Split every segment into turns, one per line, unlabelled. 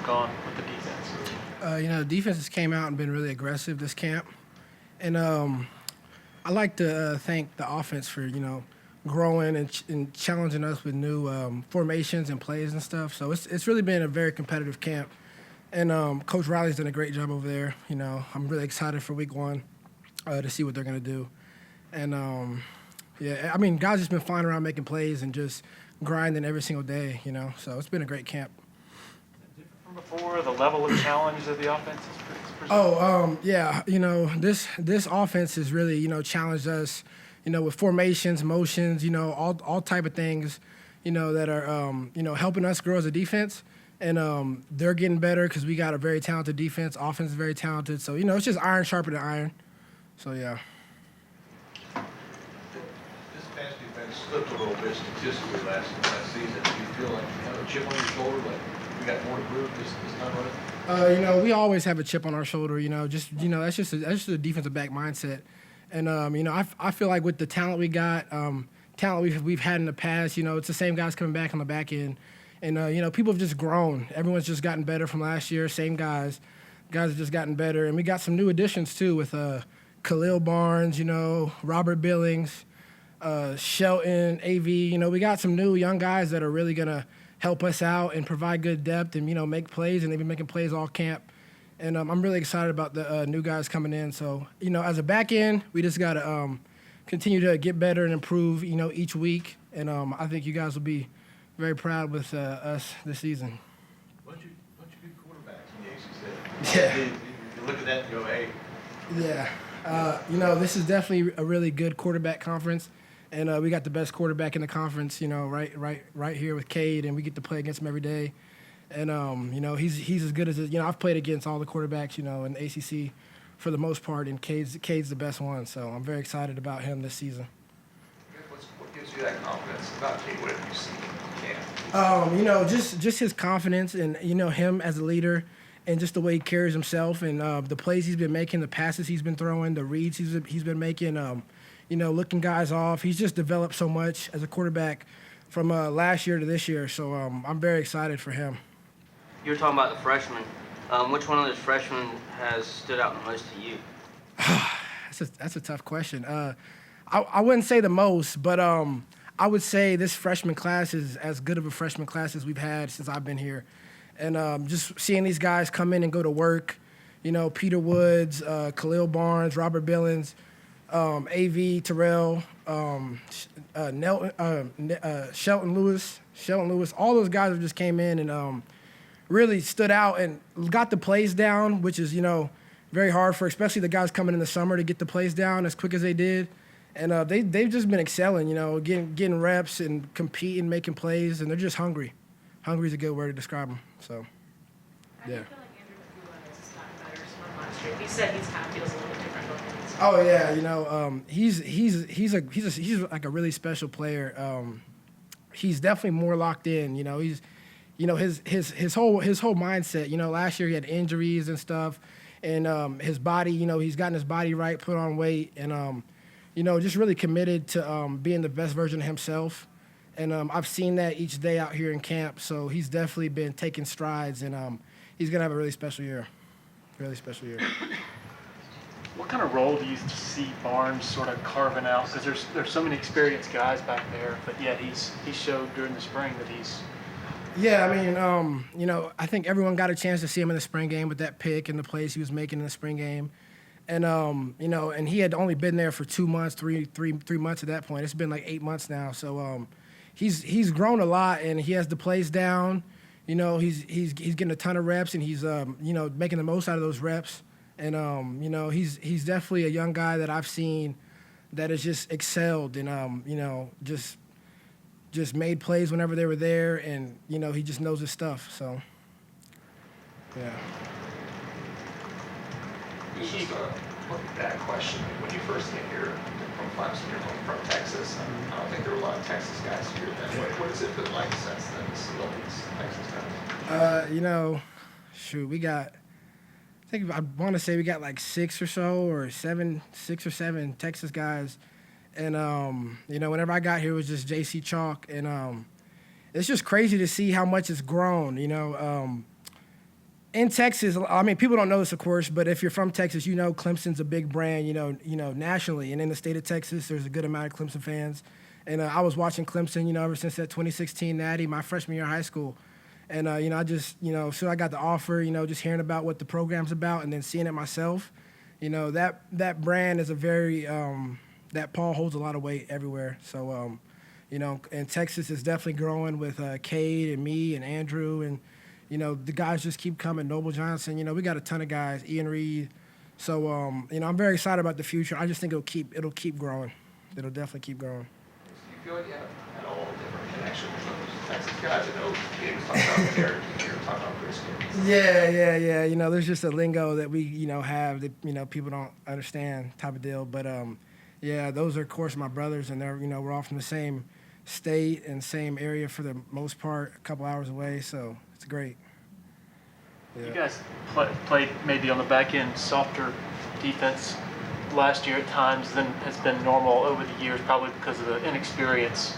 gone with the defense?
Defenses came out and been really aggressive this camp. And I like to thank the offense for, growing and challenging us with new formations and plays and stuff. So it's really been a very competitive camp. And Coach Riley's done a great job over there. I'm really excited for week one to see what they're going to do. And, guys just been flying around making plays and just grinding every single day, So it's been a great camp.
From before, the level of challenge of the offense is presented?
This offense has really, challenged us, with formations, motions, all type of things, that are, helping us grow as a defense. And they're getting better because we got a very talented defense. Offense is very talented. So, it's just iron sharper than iron. So, yeah.
This past defense slipped a little bit statistically last season. Do you feel like you have a chip on your shoulder, like we got more to prove this time around?
We always have a chip on our shoulder. That's just a defensive back mindset. And I feel like with the talent we got, talent we've had in the past, it's the same guys coming back on the back end, and people have just grown. Everyone's just gotten better from last year. Same guys have just gotten better, and we got some new additions too with Khalil Barnes, Robert Billings, Shelton, AV. We got some new young guys that are really gonna help us out and provide good depth and make plays, and they've been making plays all camp. And I'm really excited about the new guys coming in. So, as a back end, we just got to continue to get better and improve, each week. And I think you guys will be very proud with us this season.
Bunch of good quarterbacks in the ACC.
Yeah.
You look at that and go, hey.
Yeah. This is definitely a really good quarterback conference. And we got the best quarterback in the conference, right here with Cade, and we get to play against him every day. And, he's as good as I've played against all the quarterbacks, in the ACC for the most part, and Cade's the best one. So I'm very excited about him this season.
What gives you that confidence about Cade? What have you seen in camp?
Just his confidence and, him as a leader and just the way he carries himself and the plays he's been making, the passes he's been throwing, the reads he's been making, looking guys off. He's just developed so much as a quarterback from last year to this year. So I'm very excited for him.
You were talking about the freshmen. Which one of those freshmen has stood out the most to you?
That's a tough question. I wouldn't say the most, but I would say this freshman class is as good of a freshman class as we've had since I've been here. And just seeing these guys come in and go to work, Peter Woods, Khalil Barnes, Robert Billings, AV, Terrell, Shelton Lewis, all those guys who just came in and really stood out and got the plays down, which is, very hard for especially the guys coming in the summer to get the plays down as quick as they did. And they've just been excelling, getting reps and competing, making plays, and they're just hungry. Hungry is a good word to describe them. So, yeah.
I feel like Andrew has gotten better from last year. He said he's kind of feels a little different going into
Oh yeah, he's like a really special player. He's definitely more locked in. He's his whole mindset. Last year he had injuries and stuff, and his body. He's gotten his body right, put on weight, and just really committed to being the best version of himself. And I've seen that each day out here in camp. So he's definitely been taking strides, and he's gonna have a really special year. Really special year.
What kind of role do you see Barnes sort of carving out? Because there's so many experienced guys back there, but yet he showed during the spring that he's.
Yeah, I think everyone got a chance to see him in the spring game with that pick and the plays he was making in the spring game, and and he had only been there for 2 months, three months at that point. It's been like 8 months now, so he's grown a lot and he has the plays down. He's getting a ton of reps and he's making the most out of those reps. And he's definitely a young guy that I've seen that has just excelled and just made plays whenever they were there, and he just knows his stuff. So yeah.
This is a bad question. When you first came here from Clemson, you're from Texas, and I don't think there were a lot of Texas guys here then. What has it been like since then to see all these Texas guys?
We got. I want to say we got like 6 or 7 Texas guys, and whenever I got here it was just JC Chalk, and it's just crazy to see how much it's grown. in Texas, I mean, people don't know this, of course, but if you're from Texas, you know Clemson's a big brand, nationally. And in the state of Texas, there's a good amount of Clemson fans. And I was watching Clemson, ever since that 2016 Natty, my freshman year of high school. And, I just, soon I got the offer, just hearing about what the program's about and then seeing it myself, that brand is a very, that Paul holds a lot of weight everywhere. So, and Texas is definitely growing with Cade and me and Andrew and, the guys just keep coming. Noble Johnson, we got a ton of guys, Ian Reed. So, I'm very excited about the future. I just think it'll keep growing. It'll definitely keep growing.
Do you feel like you have at all different connection with those Texas guys? I know Gabe was talking about Derek here, talking about Chris Gibbs.
Yeah. There's just a lingo that we, have that, people don't understand type of deal. But, yeah, those are, of course, my brothers, and they're, we're all from the same state and same area for the most part, a couple hours away. So it's great. Yeah.
You guys played maybe on the back end softer defense last year at times than has been normal over the years, probably because of the inexperience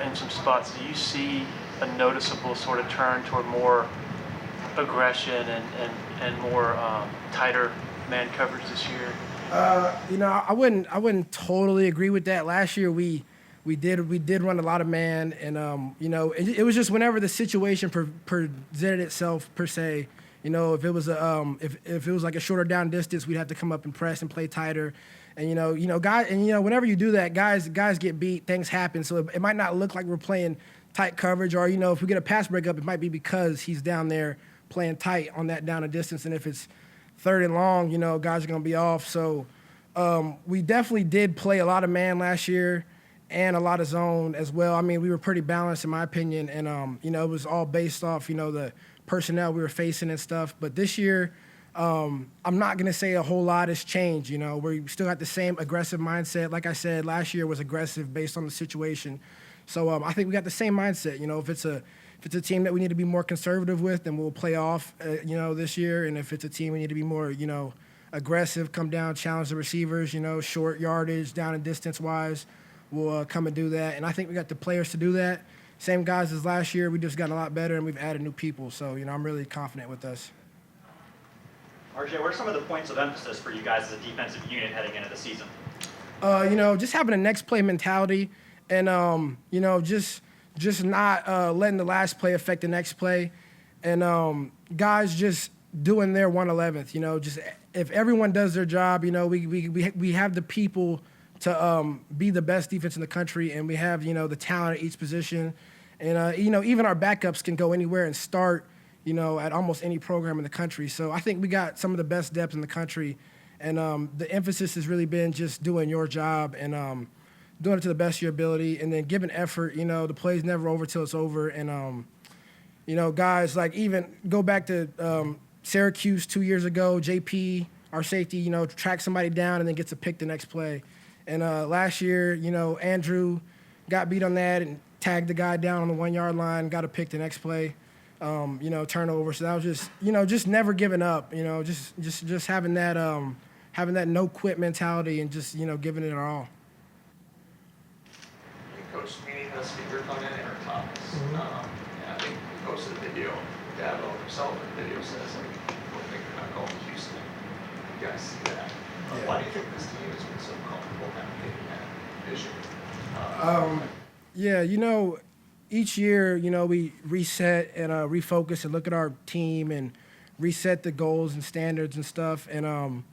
in some spots. Do you see a noticeable sort of turn toward more aggression and more tighter man coverage this year?
I wouldn't totally agree with that. Last year we did run a lot of man, and it was just whenever the situation presented itself per se. If it was if it was like a shorter down distance, we'd have to come up and press and play tighter, and guys, and whenever you do that, guys get beat, things happen. So it might not look like we're playing tight coverage, or if we get a pass breakup, it might be because he's down there playing tight on that down and distance, and if it's third and long, guys are gonna be off. So we definitely did play a lot of man last year. And a lot of zone as well. I mean, we were pretty balanced in my opinion, and it was all based off the personnel we were facing and stuff. But this year, I'm not gonna say a whole lot has changed. We still got the same aggressive mindset. Like I said, last year was aggressive based on the situation. So I think we got the same mindset. If it's a team that we need to be more conservative with, then we'll play off. This year, and if it's a team we need to be more aggressive, come down, challenge the receivers. Short yardage, down and distance wise. We'll come and do that. And I think we got the players to do that. Same guys as last year. We just got a lot better, and we've added new people. So, I'm really confident with us.
RJ, what are some of the points of emphasis for you guys as a defensive unit heading into the season?
Just having a next play mentality and, just not letting the last play affect the next play. And guys just doing their 1/11th. Just if everyone does their job, we have the people to be the best defense in the country, and we have, the talent at each position. And, even our backups can go anywhere and start, at almost any program in the country. So I think we got some of the best depth in the country. And the emphasis has really been just doing your job and doing it to the best of your ability and then giving effort. The play's never over till it's over. And, guys, like even go back to Syracuse 2 years ago, JP, our safety, tracks somebody down and then gets a pick the next play. And last year, Andrew got beat on that and tagged the guy down on the 1 yard line, got a pick the next play, turnover. So that was just, just never giving up, just having that no quit mentality and just, giving it our all.
Coach Meany has speakerphone in Aaron Thomas. And I think he posted a video, Dabo himself in the video says, we're thinking about going to Houston. You guys see that?
Yeah.
Why do you think this team has been so comfortable kind of taking that vision?
Each year, we reset and refocus and look at our team and reset the goals and standards and stuff. And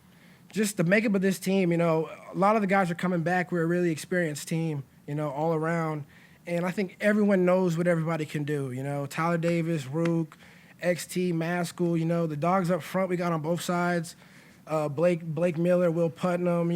just the makeup of this team, a lot of the guys are coming back. We're a really experienced team, all around. And I think everyone knows what everybody can do. Tyler Davis, Rook, XT, Maskell, the dogs up front we got on both sides. Blake Miller, Will Putnam,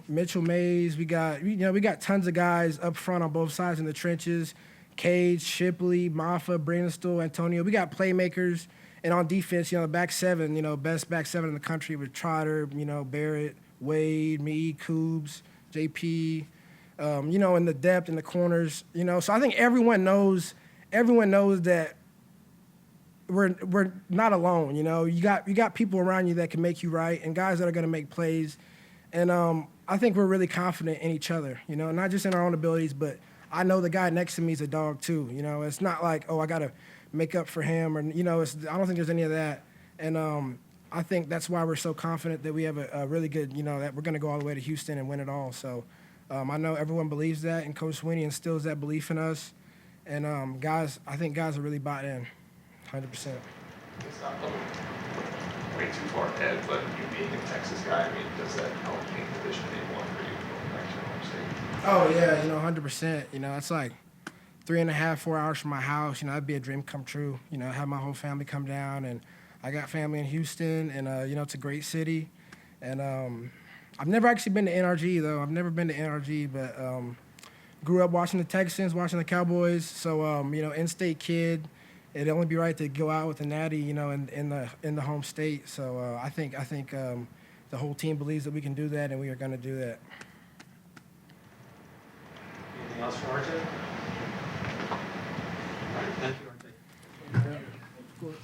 Mitchell Mays. We got tons of guys up front on both sides in the trenches. Cage, Shipley, Maffa, Brandon, Antonio. We got playmakers. And on defense, the back seven, best back seven in the country with Trotter, Barrett, Wade, me, Coobs, JP, and the depth in the corners, So I think everyone knows that we're not alone. You got people around you that can make you right and guys that are going to make plays. And I think we're really confident in each other, not just in our own abilities, but I know the guy next to me is a dog too. It's not like, oh, I got to make up for him or, I don't think there's any of that. And I think that's why we're so confident that we have a really good, that we're going to go all the way to Houston and win it all. So I know everyone believes that, and Coach Swinney instills that belief in us. And I think guys are really bought in, 100%.
It's not looking way too far ahead, but you being a Texas guy, I mean, does that help make Division A1 for you going back to your home state?
Oh yeah, 100%. It's like 3.5, 4 hours from my house. That'd be a dream come true. Have my whole family come down, and I got family in Houston, and it's a great city. And I've never actually been to NRG though. I've never been to NRG, but grew up watching the Texans, watching the Cowboys. So in-state kid. It'd only be right to go out with a natty, in the home state. So I think the whole team believes that we can do that, and we are going to do that.
Anything else for RJ? All right, thank you, RJ.
Yeah.